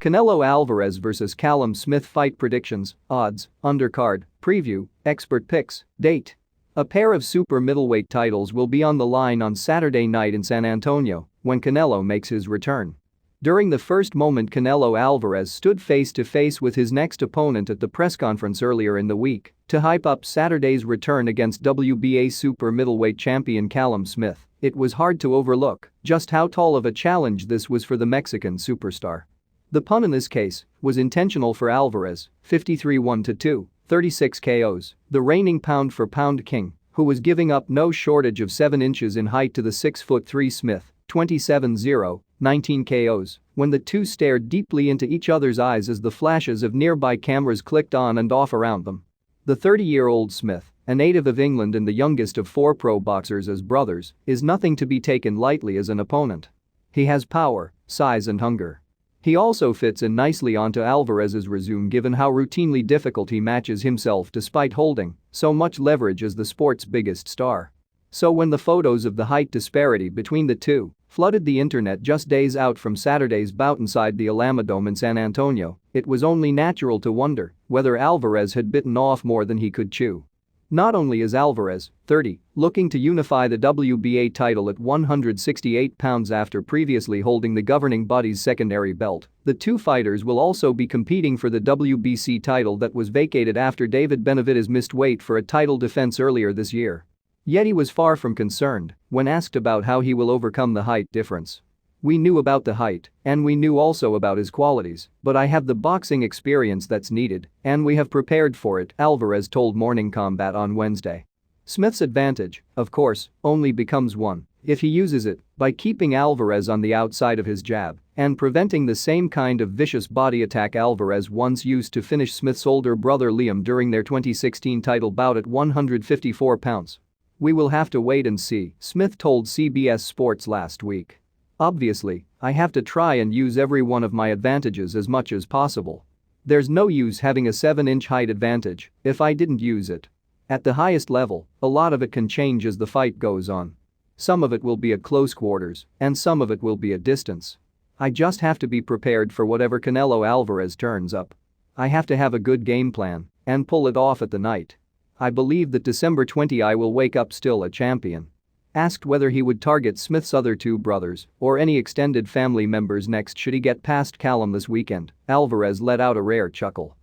Canelo Alvarez vs Callum Smith fight predictions, odds, undercard, preview, expert picks, date. A pair of super middleweight titles will be on the line on Saturday night in San Antonio when Canelo makes his return. During the first moment, Canelo Alvarez stood face-to-face with his next opponent at the press conference earlier in the week to hype up Saturday's return against WBA super middleweight champion Callum Smith. It was hard to overlook just how tall of a challenge this was for the Mexican superstar. The pun in this case was intentional for Alvarez, 53 1-2, 36 KOs, the reigning pound-for-pound king, who was giving up no shortage of 7 inches in height to the 6'3" Smith, 27-0, 19 KOs, when the two stared deeply into each other's eyes as the flashes of nearby cameras clicked on and off around them. The 30-year-old Smith, a native of England and the youngest of 4 pro boxers as brothers, is nothing to be taken lightly as an opponent. He has power, size and hunger. He also fits in nicely onto Alvarez's resume given how routinely difficult he matches himself despite holding so much leverage as the sport's biggest star. So when the photos of the height disparity between the two flooded the internet just days out from Saturday's bout inside the Alamodome in San Antonio, it was only natural to wonder whether Alvarez had bitten off more than he could chew. Not only is Alvarez, 30, looking to unify the WBA title at 168 pounds after previously holding the governing body's secondary belt, the two fighters will also be competing for the WBC title that was vacated after David Benavidez missed weight for a title defense earlier this year. Yet he was far from concerned when asked about how he will overcome the height difference. "We knew about the height, and we knew also about his qualities, but I have the boxing experience that's needed, and we have prepared for it," Alvarez told Morning Combat on Wednesday. Smith's advantage, of course, only becomes one if he uses it by keeping Alvarez on the outside of his jab and preventing the same kind of vicious body attack Alvarez once used to finish Smith's older brother Liam during their 2016 title bout at 154 pounds. "We will have to wait and see," Smith told CBS Sports last week. "Obviously, I have to try and use every one of my advantages as much as possible. There's no use having a 7-inch height advantage if I didn't use it. At the highest level, a lot of it can change as the fight goes on. Some of it will be at close quarters, and some of it will be at distance. I just have to be prepared for whatever Canelo Alvarez turns up. I have to have a good game plan and pull it off at the night. I believe that December 20 I will wake up still a champion." Asked whether he would target Smith's other two brothers or any extended family members next should he get past Callum this weekend, Alvarez let out a rare chuckle.